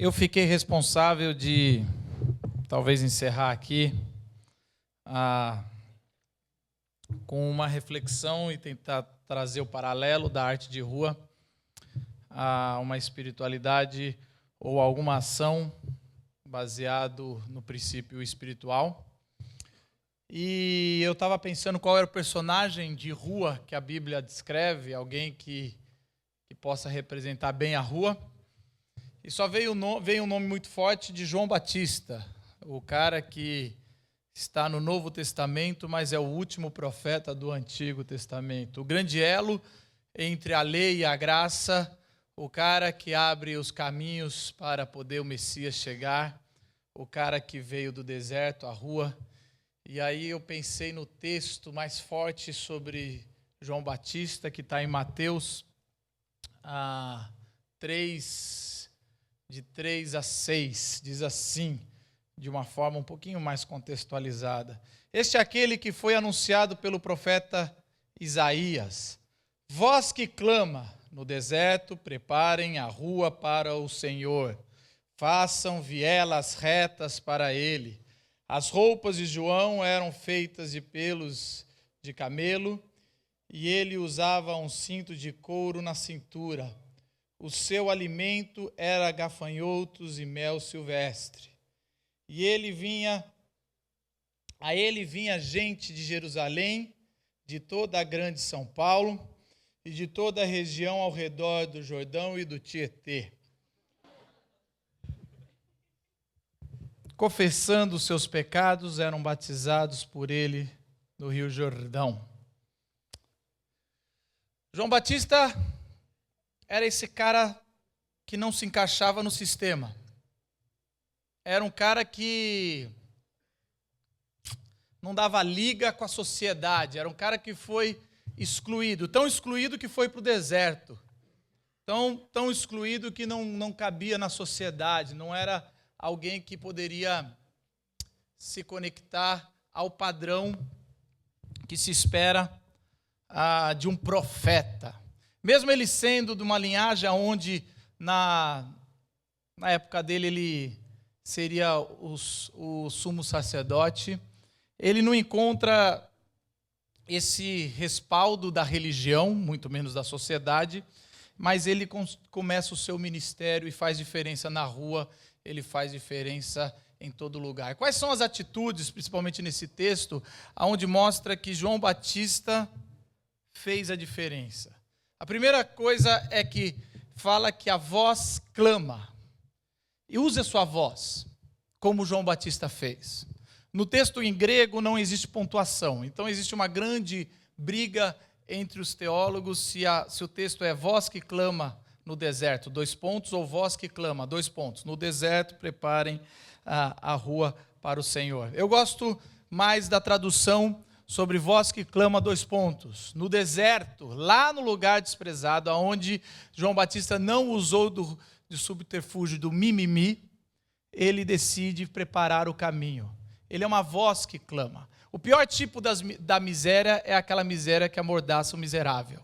Eu fiquei responsável de, talvez, encerrar aqui com uma reflexão e tentar trazer o paralelo da arte de rua a uma espiritualidade ou alguma ação baseado no princípio espiritual. E eu estava pensando qual era o personagem de rua que a Bíblia descreve, alguém que possa representar bem a rua. E só veio um nome muito forte de João Batista, o cara que está no Novo Testamento, mas é o último profeta do Antigo Testamento. O grande elo entre a lei e a graça, o cara que abre os caminhos para poder o Messias chegar, o cara que veio do deserto, a rua. E aí eu pensei no texto mais forte sobre João Batista, que está em Mateus 3, de 3 a 6, diz assim, de uma forma um pouquinho mais contextualizada. Este é aquele que foi anunciado pelo profeta Isaías. Voz que clama no deserto, preparem a rua para o Senhor. Façam vielas retas para ele. As roupas de João eram feitas de pelos de camelo, e ele usava um cinto de couro na cintura. O seu alimento era gafanhotos e mel silvestre. E a ele vinha gente de Jerusalém, de toda a grande São Paulo e de toda a região ao redor do Jordão e do Tietê, confessando os seus pecados, eram batizados por ele no Rio Jordão. João Batista era esse cara que não se encaixava no sistema. Era um cara que não dava liga com a sociedade. Era um cara que foi excluído. Tão excluído que foi para o deserto. Tão excluído que não cabia na sociedade. Não era alguém que poderia se conectar ao padrão que se espera de um profeta. Mesmo ele sendo de uma linhagem onde, na época dele, ele seria o sumo sacerdote, ele não encontra esse respaldo da religião, muito menos da sociedade, mas ele começa o seu ministério e faz diferença na rua, ele faz diferença em todo lugar. Quais são as atitudes, principalmente nesse texto, onde mostra que João Batista fez a diferença? A primeira coisa é que fala que a voz clama. E use a sua voz, como João Batista fez. No texto em grego não existe pontuação, então existe uma grande briga entre os teólogos se o texto é voz que clama no deserto, 2 pontos, ou voz que clama, 2 pontos. No deserto, preparem a rua para o Senhor. Eu gosto mais da tradução sobre voz que clama, 2 pontos. No deserto, lá no lugar desprezado, onde João Batista não usou de subterfúgio do mimimi, ele decide preparar o caminho. Ele é uma voz que clama. O pior tipo da miséria é aquela miséria que amordaça o miserável.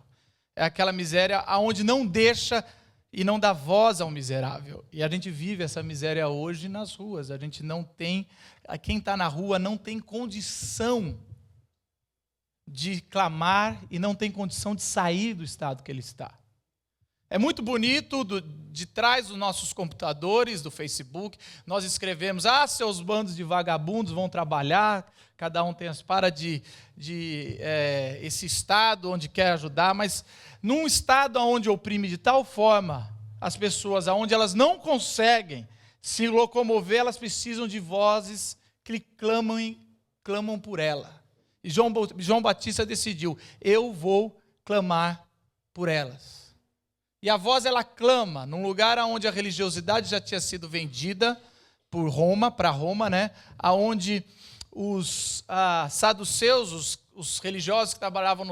É aquela miséria onde não deixa e não dá voz ao miserável. E a gente vive essa miséria hoje nas ruas. A gente não tem, quem está na rua não tem condição de clamar e não tem condição de sair do estado que ele está. É muito bonito, de trás dos nossos computadores, do Facebook, nós escrevemos, seus bandos de vagabundos vão trabalhar, cada um tem as esse estado onde quer ajudar, mas num estado onde oprime de tal forma as pessoas, onde elas não conseguem se locomover, elas precisam de vozes que clamam por ela. E João Batista decidiu, eu vou clamar por elas. E a voz, ela clama num lugar onde a religiosidade já tinha sido vendida por Roma, para Roma, né? Onde os saduceus, os religiosos que trabalhavam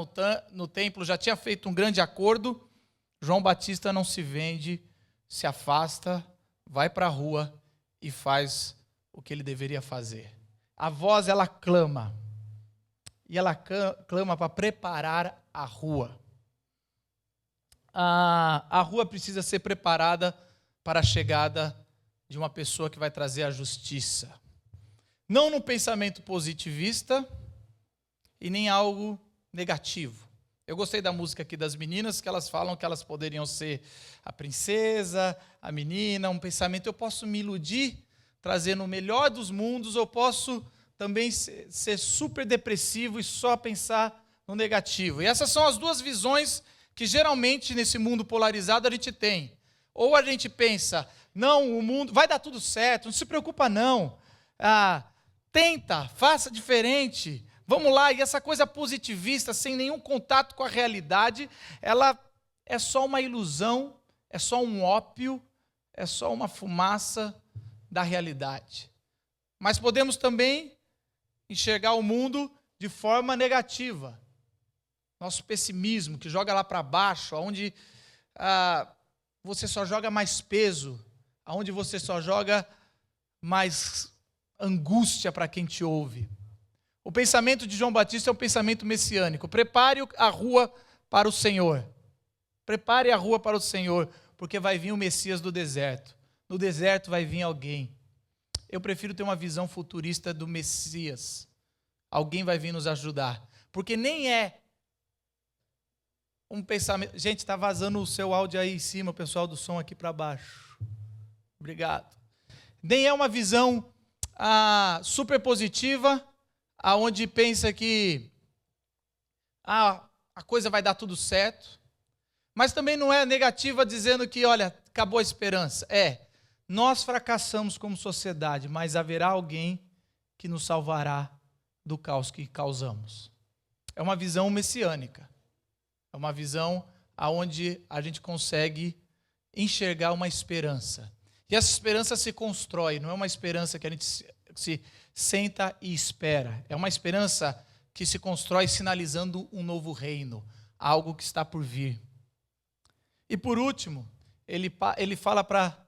no templo, já tinham feito um grande acordo. João Batista não se vende, se afasta, vai para a rua e faz o que ele deveria fazer. A voz, ela clama. E ela clama para preparar a rua. A rua precisa ser preparada para a chegada de uma pessoa que vai trazer a justiça. Não num pensamento positivista e nem algo negativo. Eu gostei da música aqui das meninas, que elas falam que elas poderiam ser a princesa, a menina, um pensamento. Eu posso me iludir, trazendo o melhor dos mundos, ou posso também ser super depressivo e só pensar no negativo. E essas são as duas visões que geralmente nesse mundo polarizado a gente tem. Ou a gente pensa, não, o mundo vai dar tudo certo, não se preocupa não. Tenta, faça diferente. Vamos lá, e essa coisa positivista, sem nenhum contato com a realidade, ela é só uma ilusão, é só um ópio, é só uma fumaça da realidade. Mas podemos também enxergar o mundo de forma negativa. Nosso pessimismo, que joga lá para baixo, onde você só joga mais peso, onde você só joga mais angústia para quem te ouve. O pensamento de João Batista é um pensamento messiânico. Prepare a rua para o Senhor. Prepare a rua para o Senhor, porque vai vir o Messias do deserto. No deserto vai vir alguém. Eu prefiro ter uma visão futurista do Messias. Alguém vai vir nos ajudar. Porque nem é um pensamento... Gente, está vazando o seu áudio aí em cima, o pessoal do som aqui para baixo. Obrigado. Nem é uma visão super positiva, aonde pensa que a coisa vai dar tudo certo, mas também não é negativa dizendo que, olha, acabou a esperança. Nós fracassamos como sociedade, mas haverá alguém que nos salvará do caos que causamos. É uma visão messiânica, é uma visão aonde a gente consegue enxergar uma esperança. E essa esperança se constrói, não é uma esperança que a gente se senta e espera. É uma esperança que se constrói sinalizando um novo reino, algo que está por vir. E por último, ele fala para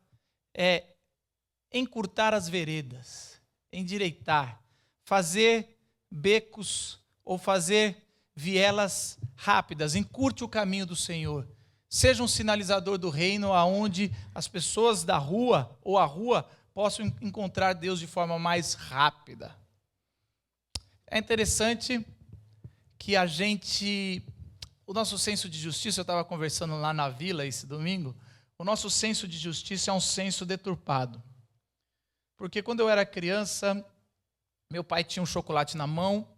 encurtar as veredas, endireitar, fazer becos ou fazer vielas rápidas, encurte o caminho do Senhor. Seja um sinalizador do reino aonde as pessoas da rua ou a rua possam encontrar Deus de forma mais rápida. É interessante que o nosso senso de justiça, eu estava conversando lá na vila esse domingo, o nosso senso de justiça é um senso deturpado. Porque quando eu era criança, meu pai tinha um chocolate na mão,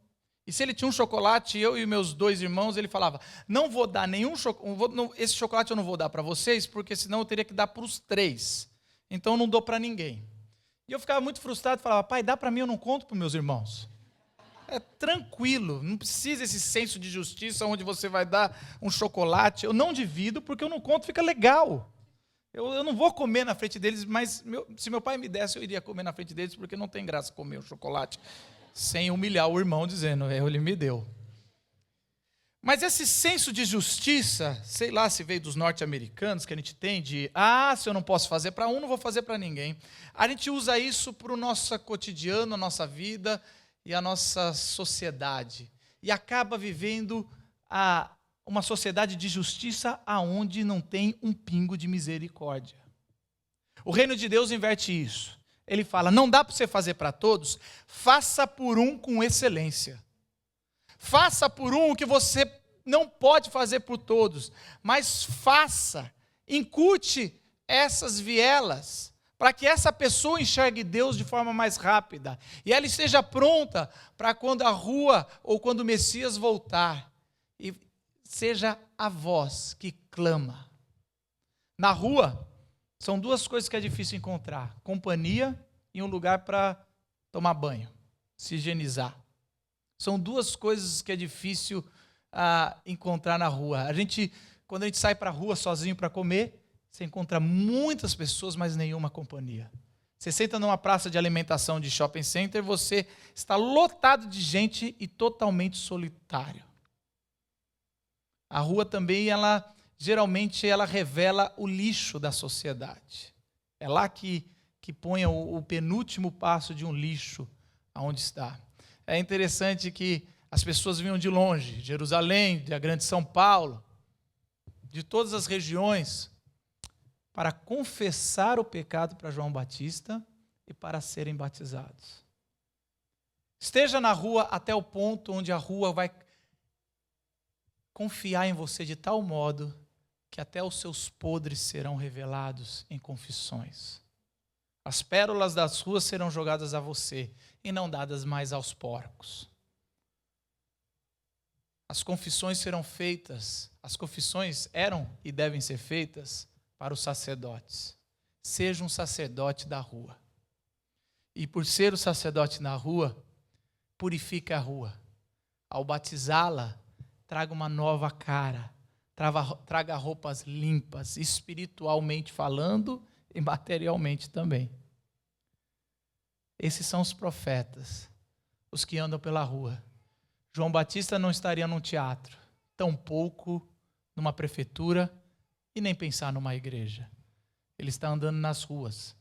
e se ele tinha um chocolate, eu e meus 2 irmãos, ele falava, não vou dar nenhum chocolate, esse chocolate eu não vou dar para vocês, porque senão eu teria que dar para os 3. Então eu não dou para ninguém. E eu ficava muito frustrado, falava, pai, dá para mim, eu não conto para os meus irmãos. É tranquilo, não precisa esse senso de justiça onde você vai dar um chocolate. Eu não divido, porque eu não conto, fica legal. Eu não vou comer na frente deles, mas se meu pai me desse, eu iria comer na frente deles, porque não tem graça comer o chocolate sem humilhar o irmão, dizendo, ele me deu. Mas esse senso de justiça, sei lá se veio dos norte-americanos, que a gente tem de, se eu não posso fazer para um, não vou fazer para ninguém. A gente usa isso para o nosso cotidiano, a nossa vida e a nossa sociedade. E acaba vivendo uma sociedade de justiça aonde não tem um pingo de misericórdia. O reino de Deus inverte isso. Ele fala, não dá para você fazer para todos, faça por um com excelência. Faça por um o que você não pode fazer por todos, mas faça, encurte essas vielas, para que essa pessoa enxergue Deus de forma mais rápida, e ela esteja pronta para quando a rua ou quando o Messias voltar, e seja a voz que clama. Na rua, são 2 coisas que é difícil encontrar, companhia e um lugar para tomar banho, se higienizar. São 2 coisas que é difícil encontrar na rua. Quando a gente sai para a rua sozinho para comer, você encontra muitas pessoas, mas nenhuma companhia. Você senta numa praça de alimentação de shopping center, você está lotado de gente e totalmente solitário. A rua também, geralmente, ela revela o lixo da sociedade. É lá que põe o penúltimo passo de um lixo aonde está. É interessante que as pessoas vinham de longe, de Jerusalém, da grande São Paulo, de todas as regiões, para confessar o pecado para João Batista e para serem batizados. Esteja na rua até o ponto onde a rua vai confiar em você de tal modo que até os seus podres serão revelados em confissões. As pérolas das ruas serão jogadas a você e não dadas mais aos porcos. As confissões serão feitas, as confissões eram e devem ser feitas para os sacerdotes. Seja um sacerdote da rua. E por ser o sacerdote na rua, purifique a rua. Ao batizá-la, traga uma nova cara. Traga roupas limpas, espiritualmente falando e materialmente também. Esses são os profetas, os que andam pela rua. João Batista não estaria num teatro, tampouco numa prefeitura e nem pensar numa igreja. Ele está andando nas ruas,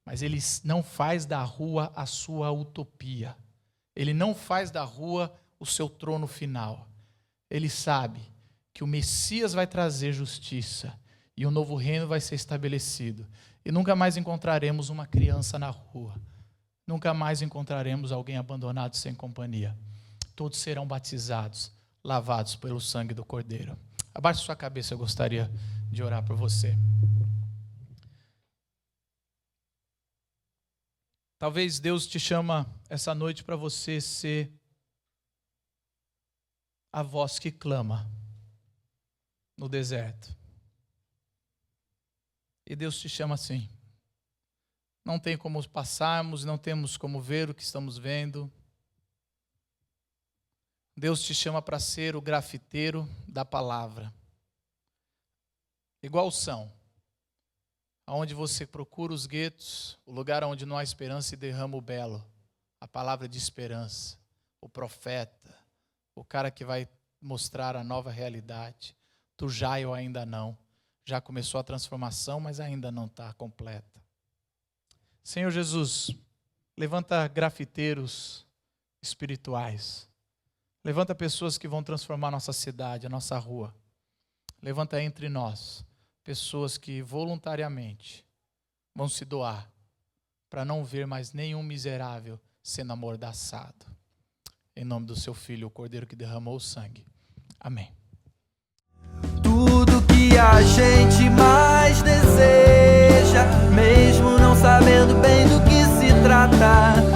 mas ele não faz da rua a sua utopia. Ele não faz da rua o seu trono final. Ele sabe que o Messias vai trazer justiça e um novo reino vai ser estabelecido. E nunca mais encontraremos uma criança na rua. Nunca mais encontraremos alguém abandonado sem companhia. Todos serão batizados, lavados pelo sangue do Cordeiro. Abaixe sua cabeça, eu gostaria de orar por você. Talvez Deus te chama essa noite para você ser a voz que clama no deserto. E Deus te chama assim. Não tem como passarmos, não temos como ver o que estamos vendo. Deus te chama para ser o grafiteiro da palavra. Igual são, aonde você procura os guetos, o lugar onde não há esperança e derrama o belo, a palavra de esperança, o profeta, o cara que vai mostrar a nova realidade. Tu já, eu ainda não. Já começou a transformação, mas ainda não está completa. Senhor Jesus, levanta grafiteiros espirituais. Levanta pessoas que vão transformar a nossa cidade, a nossa rua. Levanta entre nós pessoas que voluntariamente vão se doar para não ver mais nenhum miserável sendo amordaçado. Em nome do seu Filho, o Cordeiro que derramou o sangue. Amém. Tudo que a gente mais deseja, mesmo não sabendo bem do que se trata,